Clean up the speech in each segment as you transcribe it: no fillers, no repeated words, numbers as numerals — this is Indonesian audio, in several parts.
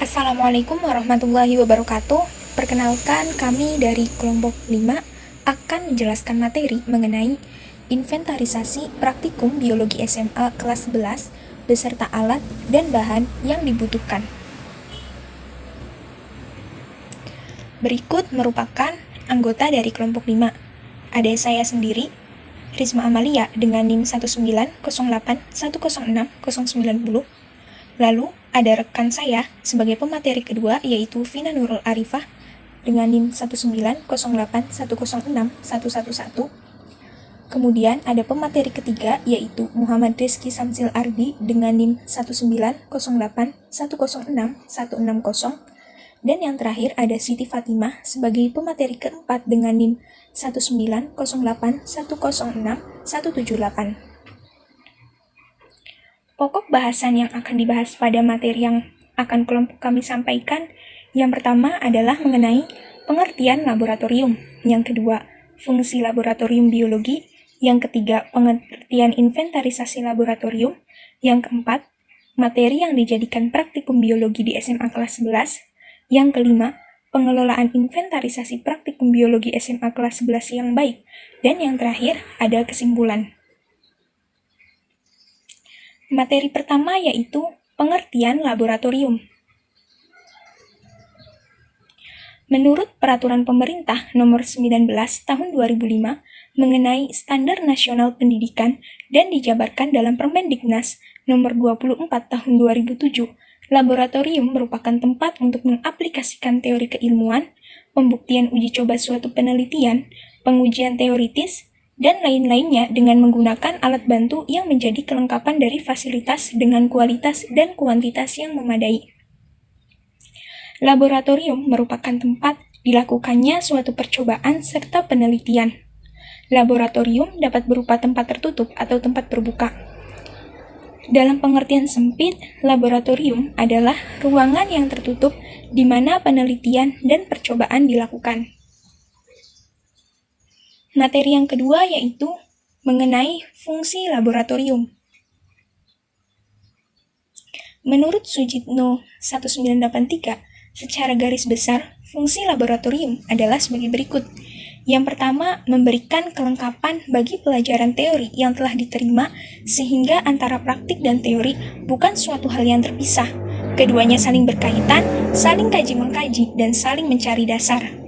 Assalamualaikum warahmatullahi wabarakatuh. Perkenalkan, kami dari kelompok 5 akan menjelaskan materi mengenai inventarisasi praktikum biologi SMA kelas 11 beserta alat dan bahan yang dibutuhkan. Berikut merupakan anggota dari kelompok 5. Ada saya sendiri, Risma Amalia dengan NIM 190810690. Lalu ada rekan saya sebagai pemateri kedua yaitu Vina Nurul Arifah dengan NIM 19081061111. Kemudian ada pemateri ketiga yaitu Muhammad Rizky Samsil Ardi dengan NIM 19081061160. Dan yang terakhir ada Siti Fatimah sebagai pemateri keempat dengan NIM 19081061178. Pokok bahasan yang akan dibahas pada materi yang akan kelompok kami sampaikan, yang pertama adalah mengenai pengertian laboratorium, yang kedua, fungsi laboratorium biologi, yang ketiga, pengertian inventarisasi laboratorium, yang keempat, materi yang dijadikan praktikum biologi di SMA kelas 11, yang kelima, pengelolaan inventarisasi praktikum biologi SMA kelas 11 yang baik, dan yang terakhir, ada kesimpulan. Materi pertama yaitu pengertian laboratorium. Menurut Peraturan Pemerintah Nomor 19 Tahun 2005 mengenai Standar Nasional Pendidikan dan dijabarkan dalam Permendiknas Nomor 24 Tahun 2007, laboratorium merupakan tempat untuk mengaplikasikan teori keilmuan, pembuktian uji coba suatu penelitian, pengujian teoritis, dan lain-lainnya dengan menggunakan alat bantu yang menjadi kelengkapan dari fasilitas dengan kualitas dan kuantitas yang memadai. Laboratorium merupakan tempat dilakukannya suatu percobaan serta penelitian. Laboratorium dapat berupa tempat tertutup atau tempat terbuka. Dalam pengertian sempit, laboratorium adalah ruangan yang tertutup di mana penelitian dan percobaan dilakukan. Materi yang kedua yaitu mengenai fungsi laboratorium. Menurut Sujitno 1983, secara garis besar, fungsi laboratorium adalah sebagai berikut. Yang pertama, memberikan kelengkapan bagi pelajaran teori yang telah diterima sehingga antara praktik dan teori bukan suatu hal yang terpisah. Keduanya saling berkaitan, saling kaji-mengkaji, dan saling mencari dasar.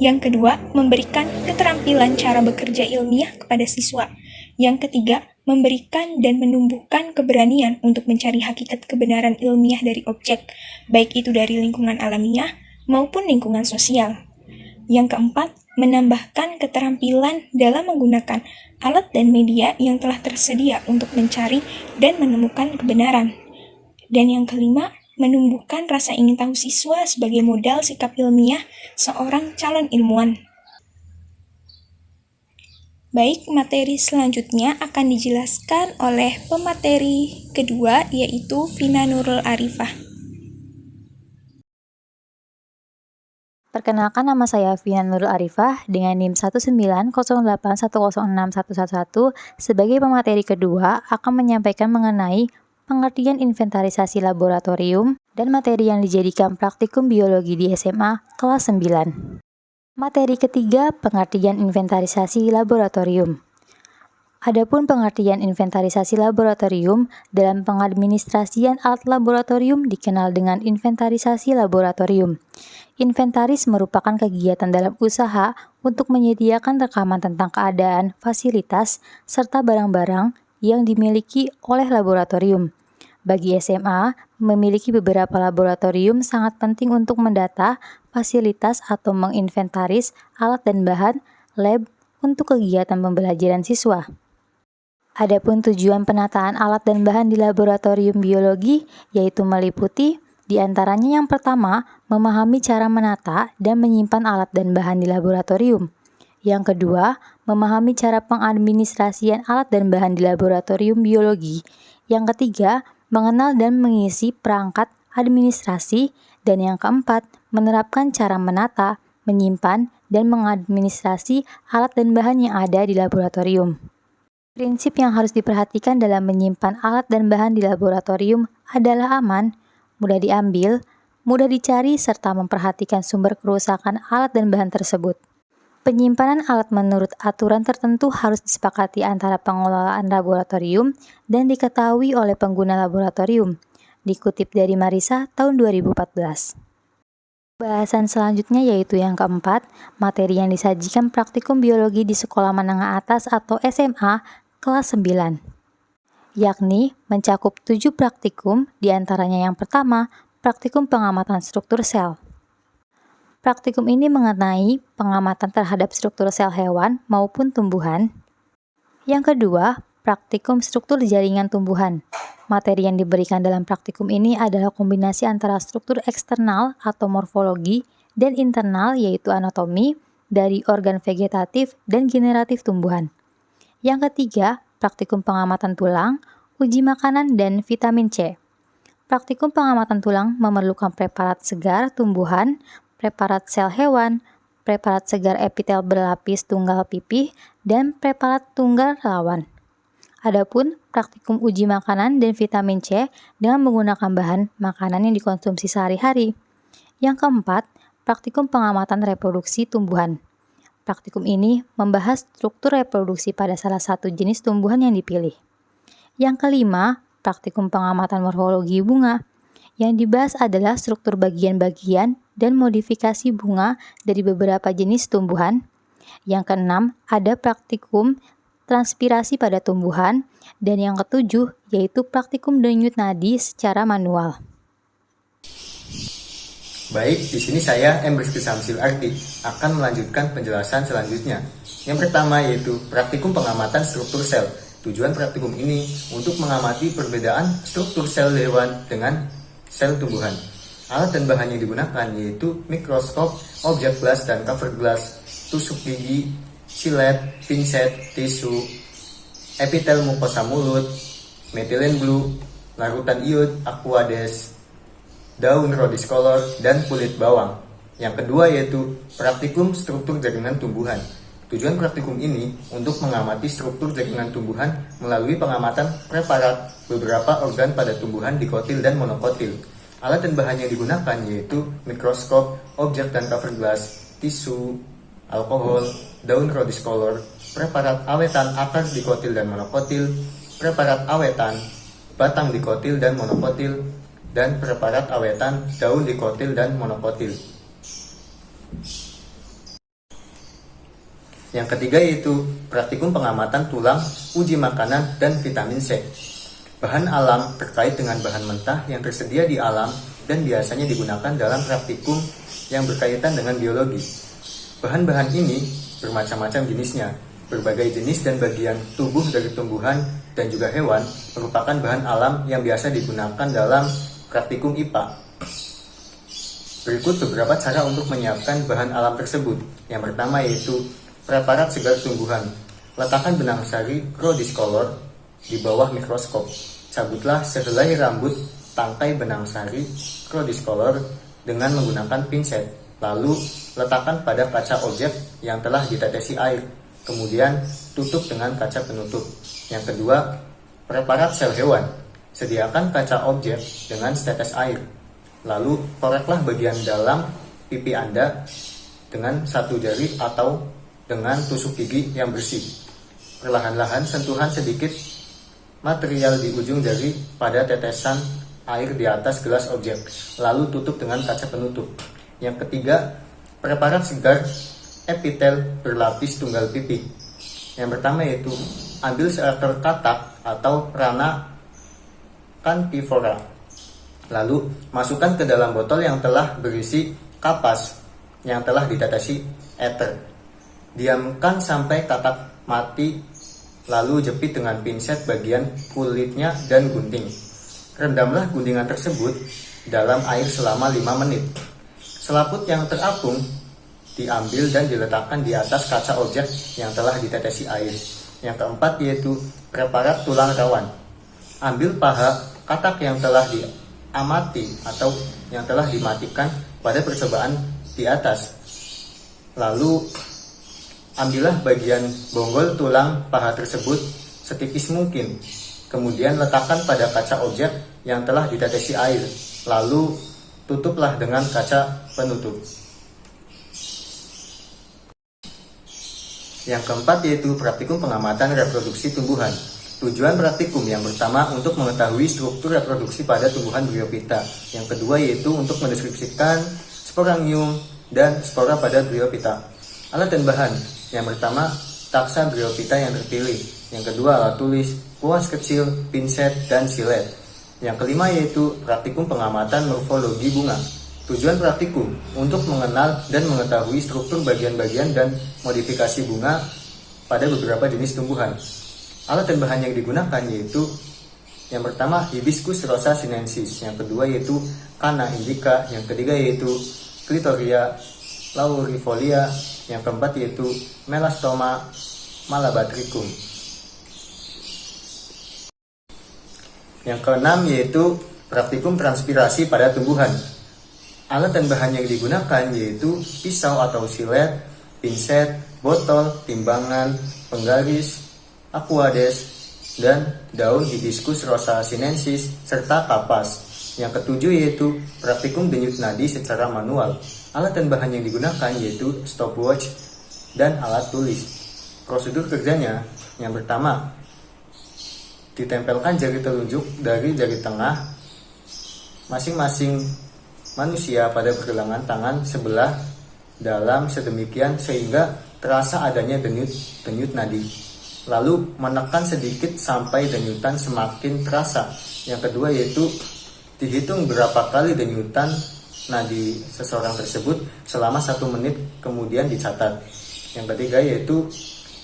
Yang kedua, memberikan keterampilan cara bekerja ilmiah kepada siswa. Yang ketiga, memberikan dan menumbuhkan keberanian untuk mencari hakikat kebenaran ilmiah dari objek, baik itu dari lingkungan alamiah maupun lingkungan sosial. Yang keempat, menambahkan keterampilan dalam menggunakan alat dan media yang telah tersedia untuk mencari dan menemukan kebenaran. Dan yang kelima, menumbuhkan rasa ingin tahu siswa sebagai modal sikap ilmiah seorang calon ilmuwan. Baik, materi selanjutnya akan dijelaskan oleh pemateri kedua yaitu Vina Nurul Arifah. Perkenalkan, nama saya Vina Nurul Arifah dengan NIM 19081061111. Sebagai pemateri kedua akan menyampaikan mengenai pengertian inventarisasi laboratorium dan materi yang dijadikan praktikum biologi di SMA kelas 9. Materi ketiga, pengertian inventarisasi laboratorium. Adapun pengertian inventarisasi laboratorium, dalam pengadministrasian alat laboratorium dikenal dengan inventarisasi laboratorium. Inventaris merupakan kegiatan dalam usaha untuk menyediakan rekaman tentang keadaan, fasilitas, serta barang-barang yang dimiliki oleh laboratorium. Bagi SMA, memiliki beberapa laboratorium sangat penting untuk mendata, fasilitas atau menginventaris alat dan bahan lab untuk kegiatan pembelajaran siswa. Adapun tujuan penataan alat dan bahan di laboratorium biologi yaitu meliputi di antaranya yang pertama, memahami cara menata dan menyimpan alat dan bahan di laboratorium. Yang kedua, memahami cara pengadministrasian alat dan bahan di laboratorium biologi. Yang ketiga, mengenal dan mengisi perangkat administrasi. Dan yang keempat, menerapkan cara menata, menyimpan, dan mengadministrasi alat dan bahan yang ada di laboratorium. Prinsip yang harus diperhatikan dalam menyimpan alat dan bahan di laboratorium adalah aman, mudah diambil, mudah dicari serta memperhatikan sumber kerusakan alat dan bahan tersebut. Penyimpanan alat menurut aturan tertentu harus disepakati antara pengelolaan laboratorium dan diketahui oleh pengguna laboratorium. Dikutip dari Marisa tahun 2014. Bahasan selanjutnya yaitu yang keempat, materi yang disajikan praktikum biologi di sekolah menengah atas atau SMA kelas 9. Yakni mencakup 7 praktikum, diantaranya yang pertama, praktikum pengamatan struktur sel. Praktikum ini mengenai pengamatan terhadap struktur sel hewan maupun tumbuhan. Yang kedua, praktikum struktur jaringan tumbuhan. Materi yang diberikan dalam praktikum ini adalah kombinasi antara struktur eksternal atau morfologi dan internal yaitu anatomi dari organ vegetatif dan generatif tumbuhan. Yang ketiga, praktikum pengamatan tulang, uji makanan, dan vitamin C. Praktikum pengamatan tulang memerlukan preparat segar tumbuhan, preparat sel hewan, preparat segar epitel berlapis tunggal pipih, dan preparat tunggal relawan. Adapun praktikum uji makanan dan vitamin C dengan menggunakan bahan makanan yang dikonsumsi sehari-hari. Yang keempat, praktikum pengamatan reproduksi tumbuhan. Praktikum ini membahas struktur reproduksi pada salah satu jenis tumbuhan yang dipilih. Yang kelima, praktikum pengamatan morfologi bunga. Yang dibahas adalah struktur bagian-bagian dan modifikasi bunga dari beberapa jenis tumbuhan. Yang keenam, ada praktikum transpirasi pada tumbuhan. Dan yang ketujuh, yaitu praktikum denyut nadi secara manual. Baik, di sini saya M. Rizky Samsil Arti akan melanjutkan penjelasan selanjutnya. Yang pertama yaitu praktikum pengamatan struktur sel. Tujuan praktikum ini untuk mengamati perbedaan struktur sel hewan dengan sel tumbuhan. Alat dan bahan yang digunakan yaitu mikroskop, objek glass dan cover glass, tusuk gigi, silet, pinset, tisu, epitel mukosa mulut, methylene blue, larutan iod, aquades, daun rhodis color, dan kulit bawang. Yang kedua yaitu praktikum struktur jaringan tumbuhan. Tujuan praktikum ini untuk mengamati struktur jaringan tumbuhan melalui pengamatan preparat beberapa organ pada tumbuhan dikotil dan monokotil. Alat dan bahan yang digunakan yaitu mikroskop, objek dan cover glass, tisu, alkohol, daun rhodis color, preparat awetan akar dikotil dan monokotil, preparat awetan batang dikotil dan monokotil, dan preparat awetan daun dikotil dan monokotil. Yang ketiga yaitu praktikum pengamatan tulang, uji makanan, dan vitamin C. Bahan alam terkait dengan bahan mentah yang tersedia di alam dan biasanya digunakan dalam praktikum yang berkaitan dengan biologi. Bahan-bahan ini bermacam-macam jenisnya. Berbagai jenis dan bagian tubuh dari tumbuhan dan juga hewan merupakan bahan alam yang biasa digunakan dalam praktikum IPA. Berikut beberapa cara untuk menyiapkan bahan alam tersebut. Yang pertama yaitu preparat segar tumbuhan. Letakkan benang sari rhodis color di bawah mikroskop. Cabutlah sehelai rambut tangkai benang sari rhodis color dengan menggunakan pinset. Lalu letakkan pada kaca objek yang telah ditetesi air. Kemudian tutup dengan kaca penutup. Yang kedua, preparat sel hewan. Sediakan kaca objek dengan setetes air. Lalu koreklah bagian dalam pipi Anda dengan satu jari atau dengan tusuk gigi yang bersih. Perlahan-lahan sentuhan sedikit material di ujung jari pada tetesan air di atas gelas objek, lalu tutup dengan kaca penutup. Yang ketiga, preparat segar epitel berlapis tunggal pipi. Yang pertama yaitu ambil seekor katak atau rana cantifora. Lalu masukkan ke dalam botol yang telah berisi kapas yang telah ditetesi ether. Diamkan sampai katak mati, lalu jepit dengan pinset bagian kulitnya dan gunting. Rendamlah guntingan tersebut dalam air selama 5 menit. Selaput yang terapung diambil dan diletakkan di atas kaca objek yang telah ditetesi air. Yang keempat yaitu preparat tulang rawan. Ambil paha katak yang telah diamati atau yang telah dimatikan pada percobaan di atas. Lalu ambillah bagian bonggol tulang paha tersebut setipis mungkin. Kemudian letakkan pada kaca objek yang telah ditetesi air. Lalu tutuplah dengan kaca penutup. Yang keempat yaitu praktikum pengamatan reproduksi tumbuhan. Tujuan praktikum yang pertama untuk mengetahui struktur reproduksi pada tumbuhan Bryophyta. Yang kedua yaitu untuk mendeskripsikan sporangium dan spora pada Bryophyta. Alat dan bahan. Yang pertama, taksa Bryophyta yang terpilih. Yang kedua, alat tulis, kuas kecil, pinset, dan silet. Yang kelima yaitu praktikum pengamatan morfologi bunga. Tujuan praktikum untuk mengenal dan mengetahui struktur bagian-bagian dan modifikasi bunga pada beberapa jenis tumbuhan. Alat dan bahan yang digunakan yaitu yang pertama Hibiscus rosa sinensis, yang kedua yaitu Canna indica, yang ketiga yaitu Clitoria laurifolia, yang keempat yaitu Melastoma malabatricum. Yang keenam yaitu praktikum transpirasi pada tumbuhan. Alat dan bahan yang digunakan yaitu pisau atau silet, pinset, botol, timbangan, penggaris, aquades, dan daun Hibiscus rosa sinensis, serta kapas. Yang ketujuh yaitu praktikum denyut nadi secara manual. Alat dan bahan yang digunakan yaitu stopwatch dan alat tulis. Prosedur kerjanya, yang pertama, ditempelkan jari telunjuk dari jari tengah masing-masing manusia pada pergelangan tangan sebelah dalam sedemikian sehingga terasa adanya denyut nadi. Lalu menekan sedikit sampai denyutan semakin terasa. Yang kedua yaitu dihitung berapa kali denyutan nadi seseorang tersebut selama 1 menit, kemudian dicatat. Yang ketiga yaitu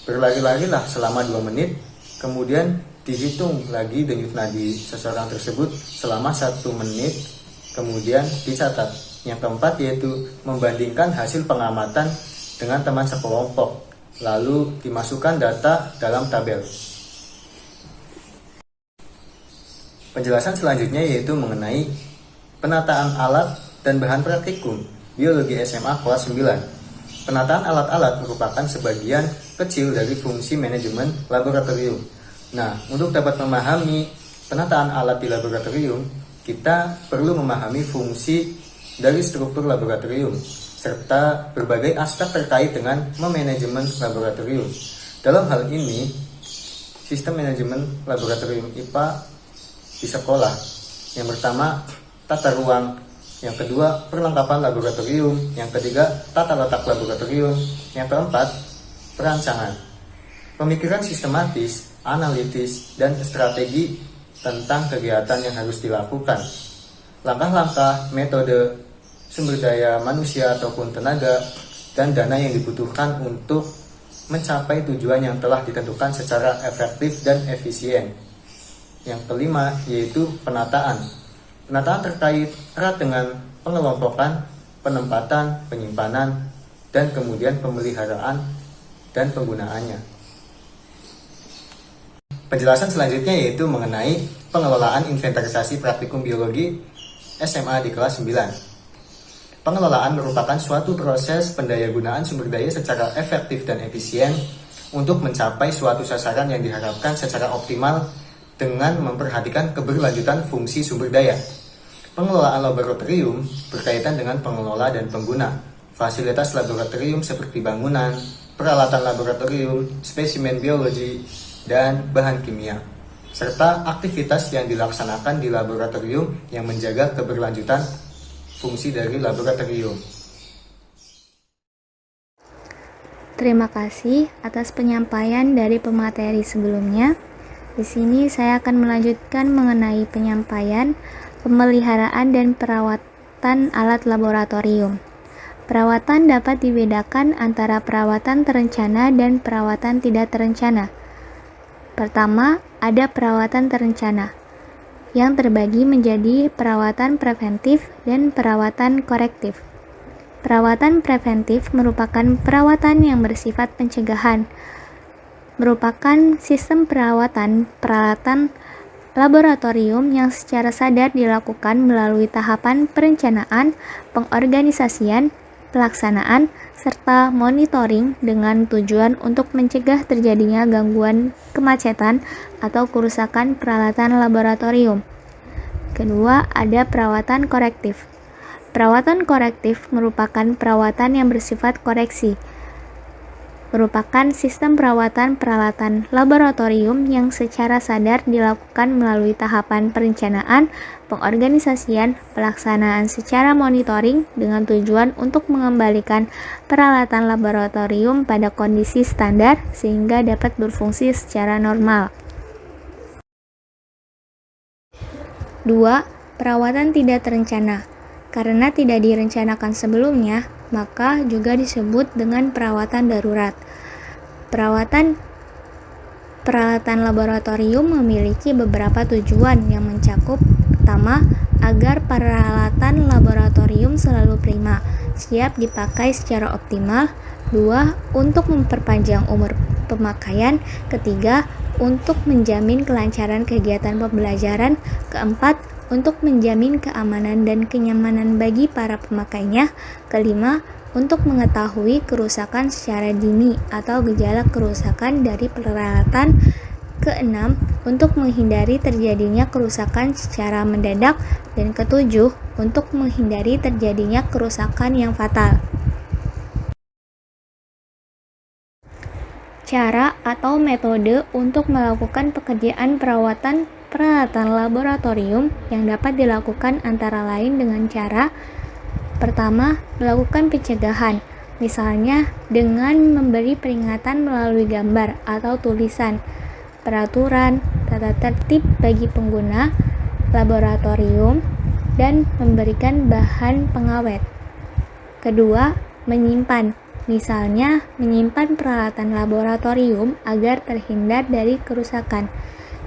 berlari-larilah selama 2 menit, kemudian dihitung lagi denyut nadi seseorang tersebut selama 1 menit, kemudian dicatat. Yang keempat yaitu membandingkan hasil pengamatan dengan teman sekelompok, lalu dimasukkan data dalam tabel. Penjelasan selanjutnya yaitu mengenai penataan alat dan bahan praktikum biologi SMA kelas 9. Penataan alat-alat merupakan sebagian kecil dari fungsi manajemen laboratorium. Nah, untuk dapat memahami penataan alat di laboratorium, kita perlu memahami fungsi dari struktur laboratorium serta berbagai aspek terkait dengan memanajemen laboratorium. Dalam hal ini, sistem manajemen laboratorium IPA di sekolah. Yang pertama, tata ruang. Yang kedua, perlengkapan laboratorium. Yang ketiga, tata letak laboratorium. Yang keempat, perancangan. Pemikiran sistematis, analitis, dan strategi tentang kegiatan yang harus dilakukan. Langkah-langkah, metode, sumber daya manusia ataupun tenaga, dan dana yang dibutuhkan untuk mencapai tujuan yang telah ditentukan secara efektif dan efisien. Yang kelima yaitu penataan. Penataan terkait erat dengan pengelompokan, penempatan, penyimpanan, dan kemudian pemeliharaan dan penggunaannya. Penjelasan selanjutnya yaitu mengenai pengelolaan inventarisasi praktikum biologi SMA di kelas 9. Pengelolaan merupakan suatu proses pendayagunaan sumber daya secara efektif dan efisien untuk mencapai suatu sasaran yang diharapkan secara optimal dengan memperhatikan keberlanjutan fungsi sumber daya. Pengelolaan laboratorium berkaitan dengan pengelola dan pengguna. Fasilitas laboratorium seperti bangunan, peralatan laboratorium, spesimen biologi, dan bahan kimia, serta aktivitas yang dilaksanakan di laboratorium yang menjaga keberlanjutan fungsi dari laboratorium. Terima kasih atas penyampaian dari pemateri sebelumnya. Di sini saya akan melanjutkan mengenai penyampaian pemeliharaan dan perawatan alat laboratorium. Perawatan dapat dibedakan antara perawatan terencana dan perawatan tidak terencana. Pertama, ada perawatan terencana yang terbagi menjadi perawatan preventif dan perawatan korektif. Perawatan preventif merupakan perawatan yang bersifat pencegahan, merupakan sistem perawatan peralatan laboratorium yang secara sadar dilakukan melalui tahapan perencanaan, pengorganisasian, pelaksanaan, serta monitoring dengan tujuan untuk mencegah terjadinya gangguan kemacetan atau kerusakan peralatan laboratorium. Kedua, ada perawatan korektif. Perawatan korektif merupakan perawatan yang bersifat koreksi. Merupakan sistem perawatan peralatan laboratorium yang secara sadar dilakukan melalui tahapan perencanaan, pengorganisasian, pelaksanaan secara monitoring dengan tujuan untuk mengembalikan peralatan laboratorium pada kondisi standar sehingga dapat berfungsi secara normal. 2. Perawatan tidak terencana. Karena tidak direncanakan sebelumnya, maka juga disebut dengan perawatan darurat. Peralatan laboratorium memiliki beberapa tujuan yang mencakup: pertama, agar peralatan laboratorium selalu prima, siap dipakai secara optimal. 2. Untuk memperpanjang umur pemakaian. Ketiga, untuk menjamin kelancaran kegiatan pembelajaran. Keempat, untuk menjamin keamanan dan kenyamanan bagi para pemakainya. Kelima, untuk mengetahui kerusakan secara dini atau gejala kerusakan dari peralatan. Keenam, untuk menghindari terjadinya kerusakan secara mendadak. Dan ketujuh, untuk menghindari terjadinya kerusakan yang fatal. Cara atau metode untuk melakukan pekerjaan perawatan peralatan laboratorium yang dapat dilakukan antara lain dengan cara: pertama, melakukan pencegahan, misalnya dengan memberi peringatan melalui gambar atau tulisan, peraturan, tata tertib bagi pengguna laboratorium, dan memberikan bahan pengawet. Kedua, menyimpan, misalnya menyimpan peralatan laboratorium agar terhindar dari kerusakan.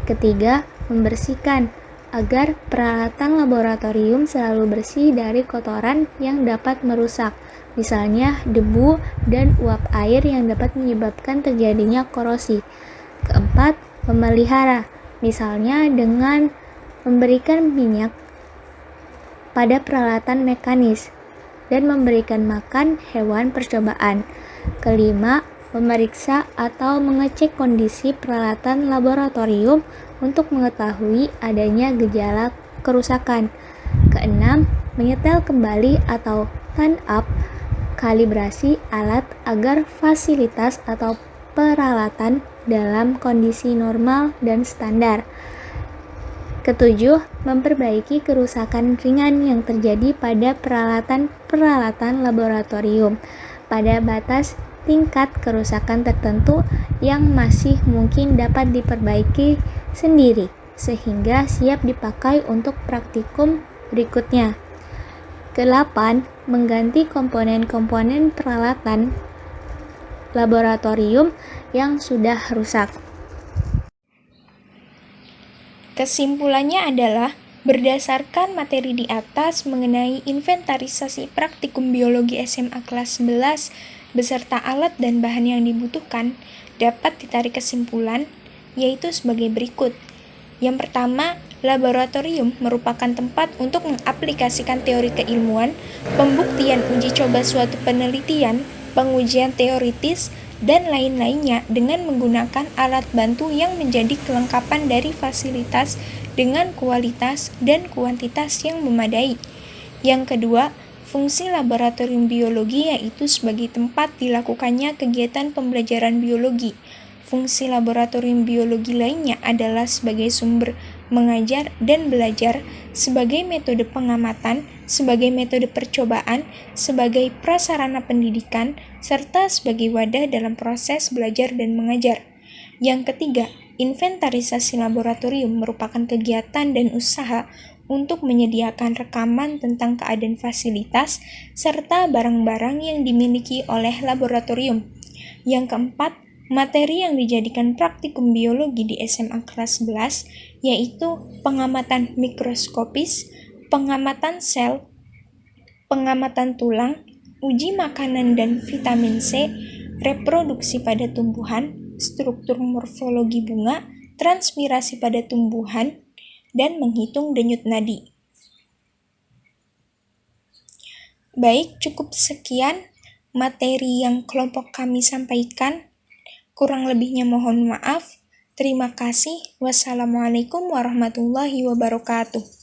Ketiga, membersihkan, agar peralatan laboratorium selalu bersih dari kotoran yang dapat merusak, misalnya debu dan uap air yang dapat menyebabkan terjadinya korosi. Keempat, memelihara, misalnya dengan memberikan minyak pada peralatan mekanis dan memberikan makan hewan percobaan. Kelima, memeriksa atau mengecek kondisi peralatan laboratorium untuk mengetahui adanya gejala kerusakan. Keenam, menyetel kembali atau tune up, kalibrasi alat agar fasilitas atau peralatan dalam kondisi normal dan standar. Ketujuh, memperbaiki kerusakan ringan yang terjadi pada peralatan laboratorium pada batas tingkat kerusakan tertentu yang masih mungkin dapat diperbaiki sendiri sehingga siap dipakai untuk praktikum berikutnya. Kedelapan, mengganti komponen-komponen peralatan laboratorium yang sudah rusak. Kesimpulannya adalah, berdasarkan materi di atas mengenai inventarisasi praktikum biologi SMA kelas 11 beserta alat dan bahan yang dibutuhkan, dapat ditarik kesimpulan, yaitu sebagai berikut. Yang pertama, laboratorium merupakan tempat untuk mengaplikasikan teori keilmuan, pembuktian uji coba suatu penelitian, pengujian teoritis, dan lain-lainnya dengan menggunakan alat bantu yang menjadi kelengkapan dari fasilitas dengan kualitas dan kuantitas yang memadai. Yang kedua, fungsi laboratorium biologi yaitu sebagai tempat dilakukannya kegiatan pembelajaran biologi. Fungsi laboratorium biologi lainnya adalah sebagai sumber mengajar dan belajar, sebagai metode pengamatan, sebagai metode percobaan, sebagai prasarana pendidikan, serta sebagai wadah dalam proses belajar dan mengajar. Yang ketiga, inventarisasi laboratorium merupakan kegiatan dan usaha untuk menyediakan rekaman tentang keadaan fasilitas serta barang-barang yang dimiliki oleh laboratorium. Yang keempat, materi yang dijadikan praktikum biologi di SMA kelas 11 yaitu pengamatan mikroskopis, pengamatan sel, pengamatan tulang, uji makanan dan vitamin C, reproduksi pada tumbuhan, struktur morfologi bunga, transpirasi pada tumbuhan, dan menghitung denyut nadi. Baik, cukup sekian materi yang kelompok kami sampaikan. Kurang lebihnya mohon maaf. Terima kasih. Wassalamualaikum warahmatullahi wabarakatuh.